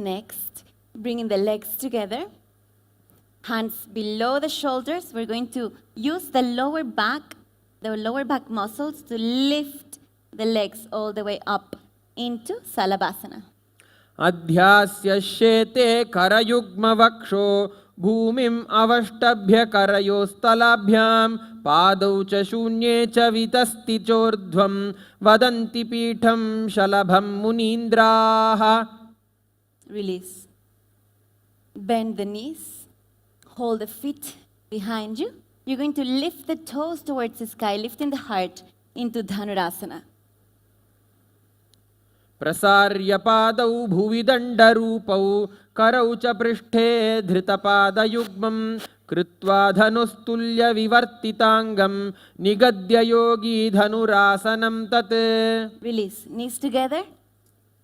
Next, bringing the legs together. Hands below the shoulders. We're going to use the lower back muscles to lift the legs all the way up into Salabhasana. अध्यास्यश्येते करयुग्मवक्षो भूमिम् अवष्टभ्य करयोस्तलाभ्यां पादौ च शून्ये च वितस्ति चोर्ध्वं वदन्ति पीठं शलभं मुनीन्द्राः. Release. Bend the knees. Hold the feet behind you. You're going to lift the toes towards the sky, lifting the heart into Dhanurasana. प्रसार्य पादौ भुवि दण्डरूपौ करौ च पृष्ठे धृतपादयुग्मं कृत्वा धनुस्तुल्य विवर्तिताङ्गं निगद्य योगी धनुरासनं तत्. Release. Knees together.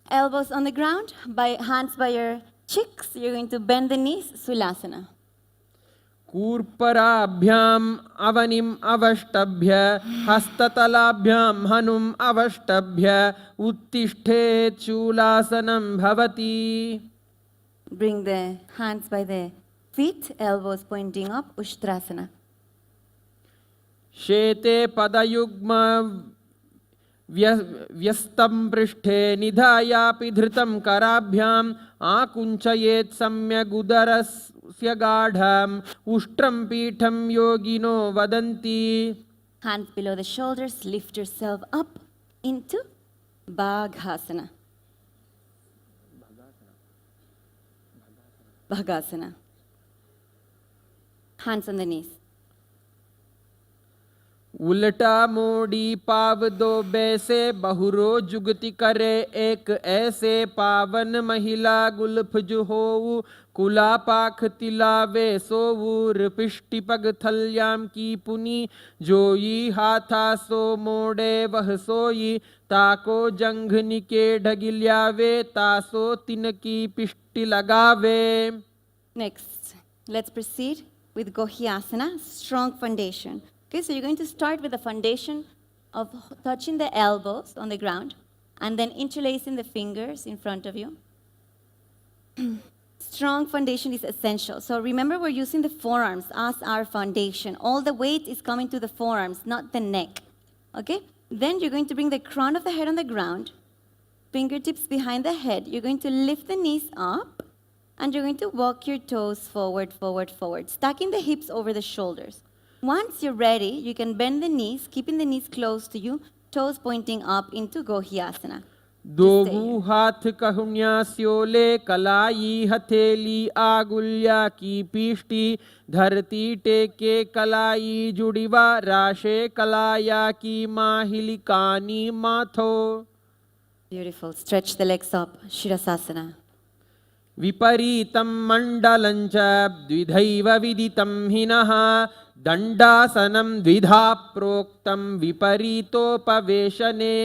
Elbows on the ground. Hands by your cheeks. You're going to bend the knees. Sulasana. कूर्पराभ्याम् अवनिम् अवष्टभ्य हस्ततलाभ्यां हनुम् अवष्टभ्य उत्तिष्ठेत् शूलासनं भवति. Bring the hands by the feet, elbows pointing up, Ushtrasana. शेते पदयुग्म व्यस्तं पृष्ठे निधायापि धृतं कराभ्याम् आकुञ्चयेत् सम्यगुदरस्य गाढम् उष्ट्रं पीठं योगिनो वदन्ति. Hands below the shoulders, lift yourself up into Bhagasana. Bhagasana. Hands on the knees. उल्टा मोड़ी पाव दो बैसे बहुरो जुगति करे एक ऐसे पावन महिला गुल्फ जो होऊ कुला पाख तिलावे सोवूर पिष्टि पग थल्याम की पुनी जोई हाथा सो मोड़े वह सोई ताको जंघ निके ढगिल्यावे तासो तिन की पिष्टि लगावे. Next, let's proceed with Gohyasana, strong foundation. Okay, so you're going to start with the foundation of touching the elbows on the ground and then interlacing the fingers in front of you. Strong foundation is essential. So remember, we're using the forearms as our foundation. All the weight is coming to the forearms, not the neck. Okay? Then you're going to bring the crown of the head on the ground, fingertips behind the head. You're going to lift the knees up and you're going to walk your toes forward, forward, forward, stacking the hips over the shoulders. Once you're ready, you can bend the knees, keeping the knees close to you, toes pointing up into Gohyasana. Dogu हाथ कहुन्या स्योले कलाई हथेली आगुल्या की पीष्टी धरती टेके कलाई जुड़िवा राशे कलाया की माहिली कानी माथो. Beautiful. Stretch the legs up. Shirasasana. विपरीतं मण्डलं च द्विधैव विदितं हिनः दण्डासनं द्विधा प्रोक्तं विपरीतोपवेशने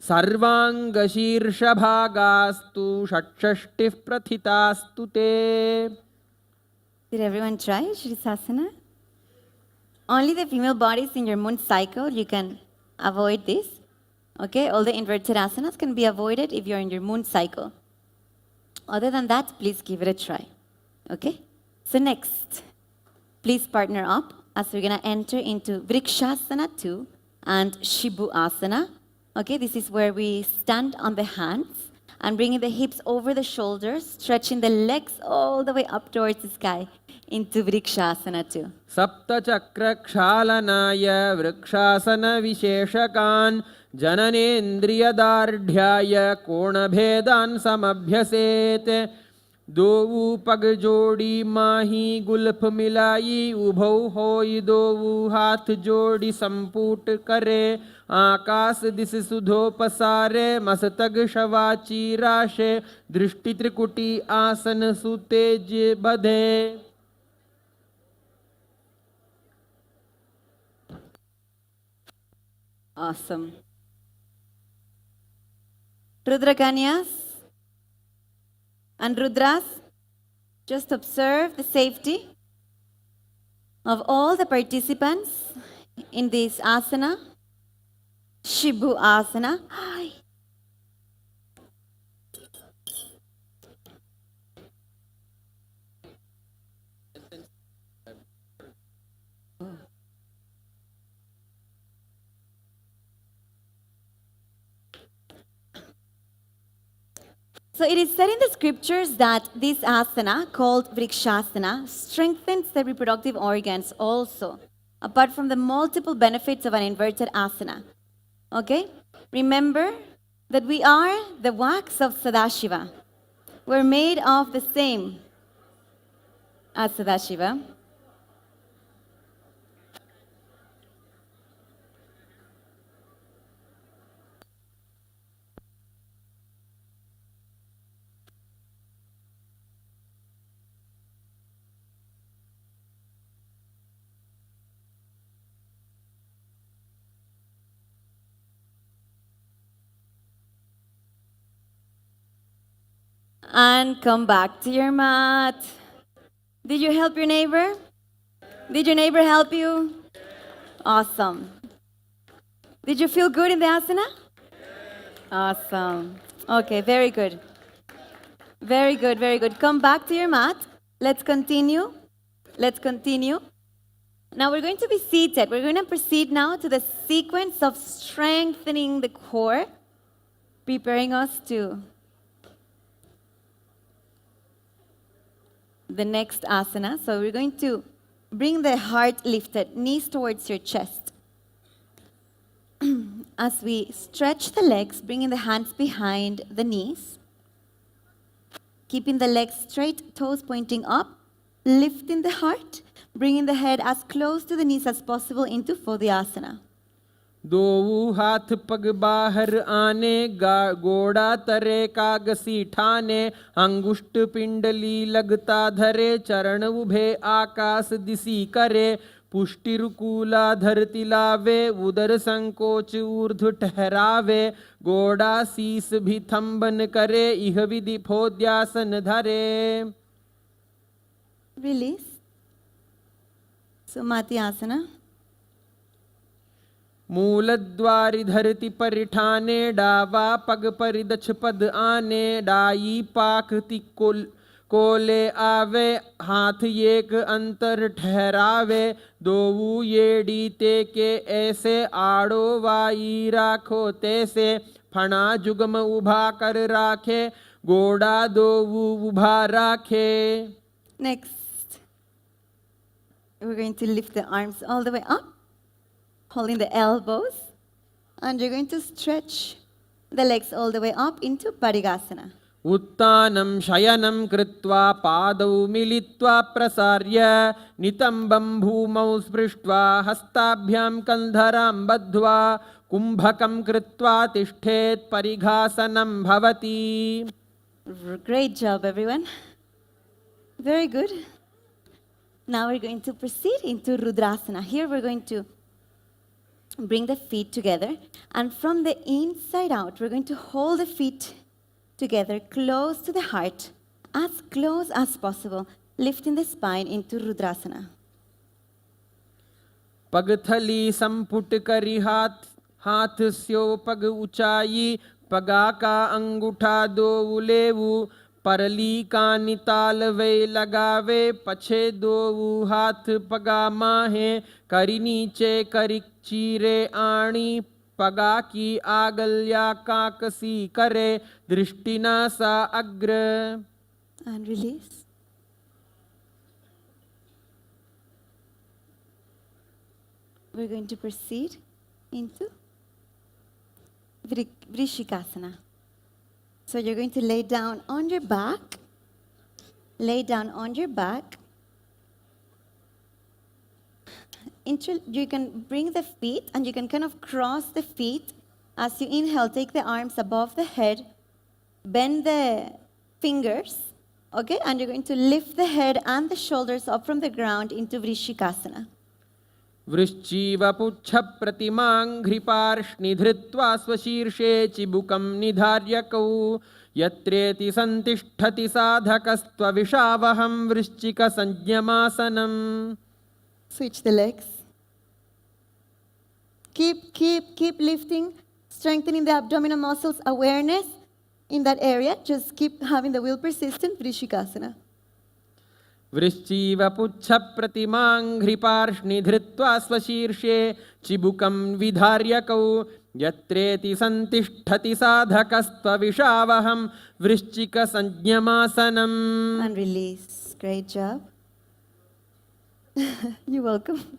सर्वाङ्गशीर्षभागास्तु षट्षष्टिः प्रथितास्तु ते. Did everyone try Shirasasana? Only the female bodies in your moon cycle, you can avoid this. Okay, all the inverted asanas can be avoided if you're in your moon cycle. Other than that, please give it a try. Okay? So next, please partner up as we're going to enter into Vrikshasana 2 and Shibu Asana. Okay, this is where we stand on the hands and bringing the hips over the shoulders, stretching the legs all the way up towards the sky into Vrikshasana 2. सप्तचक्रक्षालनाय वृक्षासनविशेषकान् जननेन्द्रियदार्ढ्याय कोणभेदान् समभ्यसेत्. दोवु पग जोड़ी माही Gulf मिलाई उभौ होई दोवु हाथ जोड़ी संपूट करे आकाश this सुधो पसारे मस्तक शवाची राशे दृष्टि त्रिकुटी आसन सुतेज बधे. Awesome. Rudrakanyas and Rudras, just observe the safety of all the participants in this asana, Shibu Asana. So it is said in the scriptures that this asana, called Vrikshasana, strengthens the reproductive organs also, apart from the multiple benefits of an inverted asana. Okay? Remember that we are the wax of Sadashiva. We're made of the same as Sadashiva. And come back to your mat. Did you help your neighbor? Did your neighbor help you? Awesome. Did you feel good in the asana? Awesome. Okay, very good. Very good, very good. Come back to your mat. Let's continue. Let's continue. Now we're going to be seated. We're going to proceed now to the sequence of strengthening the core, preparing us to the next asana. So we're going to bring the heart lifted, knees towards your chest. As we stretch the legs, bringing the hands behind the knees, keeping the legs straight, toes pointing up, lifting the heart, bringing the head as close to the knees as possible into Fodhyasana. दो हाथ पग बाहर आने गोड़ा तरे कागसी ठाने अंगुष्ठ पिंडली लगता धरे चरण उभे आकाश दिसी करे पुष्टिरुकूला धरती लावे उदर संकोच ऊर्ध्व ठहरावे गोड़ा शीस भी थंबन करे इह विधि फोद्यासन धरे. Release. Sumatyasana. मूलद्वारि धरती परिठाने डावा पग परिदक्ष पद आने डाई पाख कोले आवे हाथ एक अंतर ठहरावे दोऊ येड़ी ते के ऐसे आड़ो वाई राखो तैसे फणा जुगम उभा कर राखे गोड़ा दोऊ उभा राखे. Next. We're going to lift the arms all the way up, holding the elbows, and you're going to stretch the legs all the way up into Parigasana. उत्तानं शयनं कृत्वा पादौ मिलित्वा प्रसार्य नितम्बं भूमौ स्पृष्ट्वा हस्ताभ्यां कन्धरां बद्ध्वा कुम्भकं कृत्वा तिष्ठेत् परिघासनं भवति. Great job, everyone. Very good. Now we're going to proceed into Rudrasana. Here we're going to bring the feet together, and from the inside out, we're going to hold the feet together close to the heart, as close as possible, lifting the spine into Rudrasana. पगथली संपुट करी हाथ स्यो पग ऊंचाई पगा का अंगूठा दो उलेवु परली का निताल वे लगावे पछे दो हाथ पगा माहे करी नीचे करी चीरे आणी पगा की आगल्या काकसी करे दृष्टिना सा अग्र. And release. We're going to proceed into Vrishikasana. So you're going to lay down on your back. Lay down on your back. You can bring the feet and you can kind of cross the feet. As you inhale, take the arms above the head. Bend the fingers. Okay? And you're going to lift the head and the shoulders up from the ground into Vrishikasana. वृश्चीव पुच्छ प्रतिमाङ्घ्रिपार्ष्णि धृत्वा स्वशीर्षे चिबुकं निधार्यकौ यत्रेति संतिष्ठति साधकस्त्वविषावहं वृश्चिकसंज्ञमासनम्. Switch the legs. Keep lifting, strengthening the abdominal muscles, awareness in that area. Just keep having the will persistent, Vrishikasana. वृश्चीव पुच्छ प्रतिमाङ्घ्रिपार्ष्णि धृत्वा स्वशीर्षे चिबुकं विधार्यकौ यत्रेति संतिष्ठति साधकस्त्वविषावहं वृश्चिकसंज्ञमासनम्. And release. Great job. You're welcome.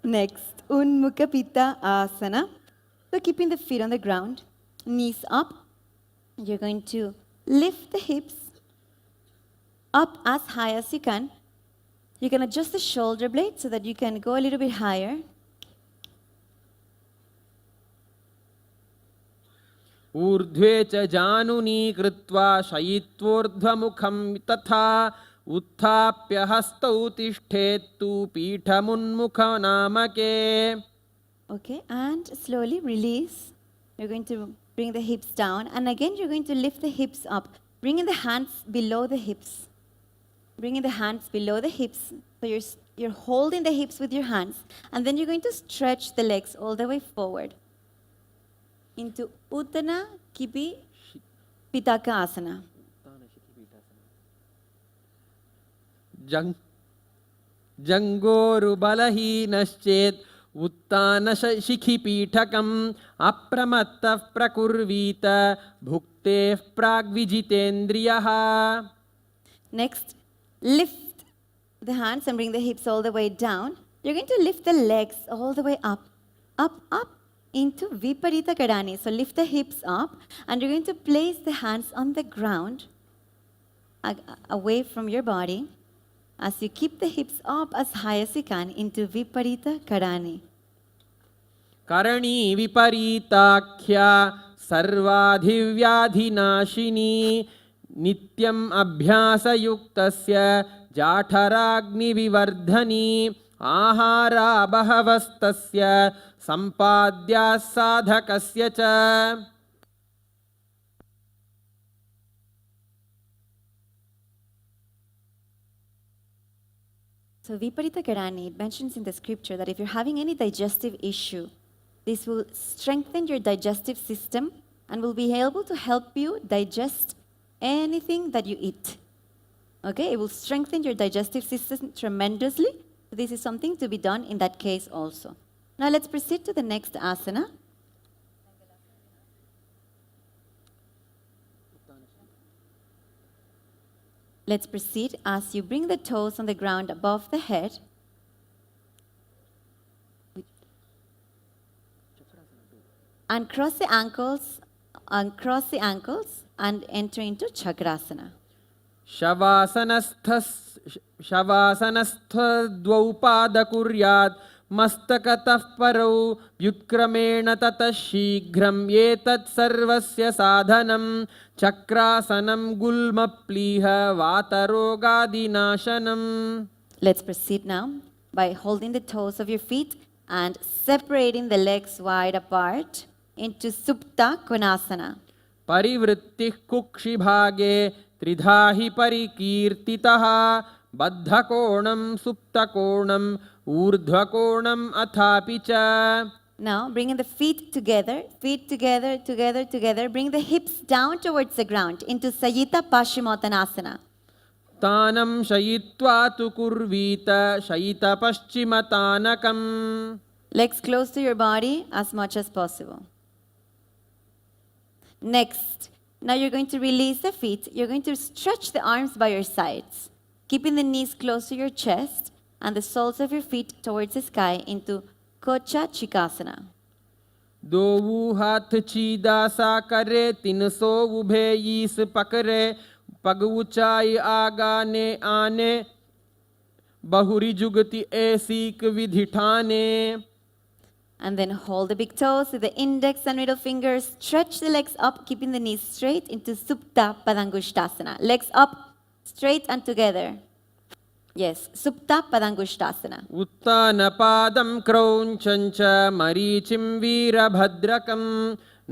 Next, Unmukha Pitta Asana. So keeping the feet on the ground, knees up. You're going to lift the hips up as high as you can. You can adjust the shoulder blade so that you can go a little bit higher. ऊर्ध्वे च जानुनी कृत्वा शयित्वोर्ध्वमुखं तथा उत्थाप्य हस्तौ तिष्ठेत्तु पीठमुन्मुखनामके. Okay, and slowly release. You're going to bring the hips down, and again you're going to lift the hips up, bringing the hands below the hips. Bringing the hands below the hips. So you're holding the hips with your hands, and then you're going to stretch the legs all the way forward into Uttana Kipi Pitaka Asana. जङ्गोरुबलहीनश्चेत् उत्तानशिखिपीठकम् अप्रमत्तः प्रकुर्वीत भुक्तेः प्राग्विजितेन्द्रियः. Next, lift the hands and bring the hips all the way down. You're going to lift the legs all the way up, up, up into Viparita Karani. So lift the hips up, and you're going to place the hands on the ground away from your body as you keep the hips up as high as you can into Viparita Karani. करणी विपरीताख्या सर्वाधिव्याधिनाशिनी नित्यम् अभ्यासयुक्तस्य जाठराग्निविवर्धनी आहारा बहवस्तस्य सम्पाद्याः साधकस्य च. So Viparita Karani, it mentions in the scripture that if you're having any digestive issue, this will strengthen your digestive system and will be able to help you digest anything that you eat. Okay, it will strengthen your digestive system tremendously. This is something to be done in that case also. Now let's proceed to the next asana. Let's proceed as you bring the toes on the ground above the head. And cross the ankles and enter into Chakrasana. शवासनस्थद्वौ पादकुर्यात् मस्तकतः परौ व्युत्क्रमेण ततः शीघ्रम् एतत् सर्वस्य साधनं चक्रासनं गुल्मप्लीह वातरोगादिनाशनम्. Let's proceed now by holding the toes of your feet and separating the legs wide apart into Supta Konasana. परिवृत्तिः कुक्षिभागे त्रिधा हि परिकीर्तितः बद्धकोणं सुप्तकोणं ऊर्ध्वकोणं अथापि च. Now bringing the feet together, together. Bring the hips down towards the ground into Sayita Paschimottanasana. तानं शयित्वा तु कुर्वीत शयितपश्चिमतानकम्. Legs close to your body as much as possible. Next, now you're going to release the feet. You're going to stretch the arms by your sides, keeping the knees close to your chest and the soles of your feet towards the sky into Kocha Chikasana. दोवू हाथ चीदासा करे तिनसो उभे ईस पकड़े पग ऊंचाई आगाने आने बहुरी जुगति ऐसीक विधि ठाने. And then hold the big toes with the index and middle fingers. Stretch the legs up, keeping the knees straight into Supta Padangushtasana. Legs up, straight and together. Yes, Supta Padangushtasana. उत्तानपादं क्रौञ्चं च मरीचिं वीरभद्रकं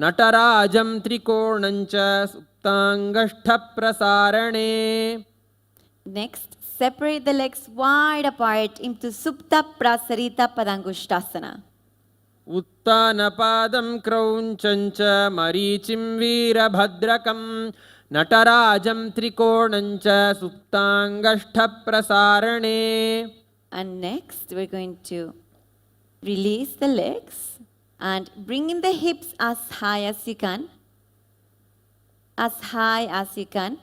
नटराजं त्रिकोणं च सुप्ताङ्गष्ठप्रसारणे. Next, separate the legs wide apart into Supta Prasarita Padangushtasana. उत्तानपादं क्रौञ्चं च मरीचिं वीरभद्रकं नटराजं त्रिकोणं च सुप्ताङ्गष्ठप्रसारणे. And next, we're going to Release the legs and bring in the hips as high as you can. As high as you can.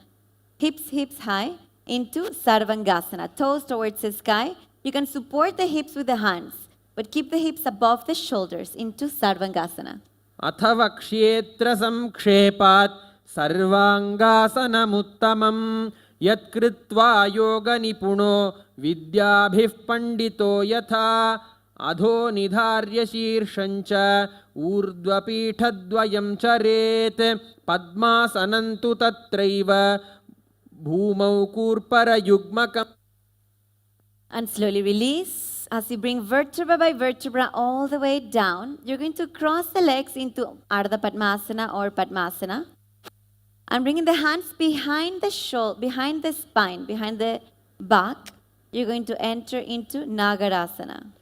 Hips high into Sarvangasana. Toes towards the sky. You can support the hips with the hands, but keep the hips above the shoulders into Sarvangasana. अथवा क्षेत्र संक्षेपात् सर्वांगासनमुत्तमं यत्कृत्वा योगनिपुणो विद्याभिः पंडितो यथा अधो निधार्य शीर्षञ्च ऊर्ध्वपीठद्वयं चरेत् पद्मासनं तु तत्रैव भूमौ कूर्परयुग्मकम्. And slowly release. As you bring vertebra by vertebra all the way down, you're going to cross the legs into Ardha Padmasana or Padmasana. And bringing the hands behind the shoulder, behind the spine, behind the back, you're going to enter into Nagarasana.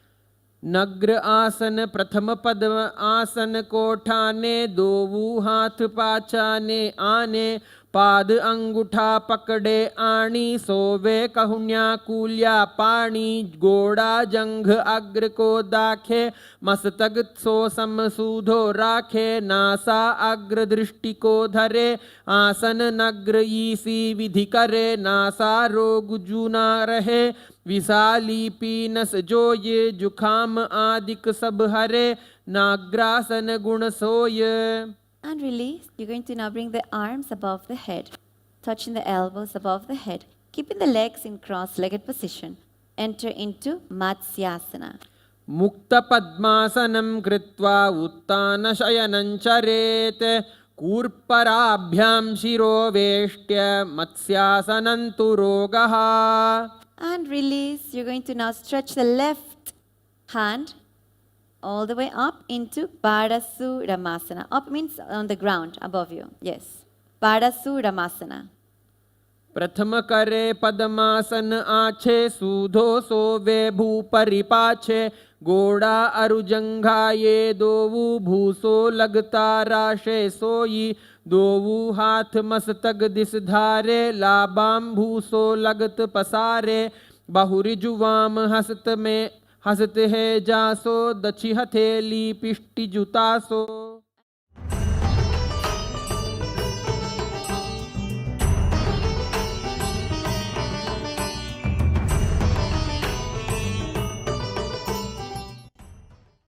नग्र आसन प्रथम पद्म आसन कोठाने दोवू हाथ पाचाने आने पाद अंगूठा पकड़े आणी सोवे कहुन्या कूल्या पाणी गोड़ा जंघ अग्र को दाखे मस्तक सो समसूधो राखे नासा अग्र दृष्टि को धरे आसन नग्र ईसी विधि करे नासा रोग जूना रहे विशाली पीनस जो ये जुखाम आदिक सब हरे नाग्रासन गुण सोय. And release. You're going to now bring the arms above the head, touching the elbows above the head, keeping the legs in cross-legged position. Enter into Matsyasana. मुक्त पद्मासनं कृत्वा उत्तान शयनं चरेत् कूर्पराभ्यां शिरो वेष्ट्य मत्स्यासनं तु रोगः. And release. You're going to now stretch the left hand all the way up into Padasuramasana. Up means on the ground above you. Yes. Padasuramasana. प्रथम करे पद्मासन आछे सूधो सोवे भूपरि पाछे गोड़ा अरुजंघा ये दोवू भूसो लगता राशे सोई दोवू हाथ मस्तक दिस धारे लाबाम भूसो लगत पसारे बहुरी जुवाम हस्त में हसत है जासो दछि हथेली पिष्टि जुतासो.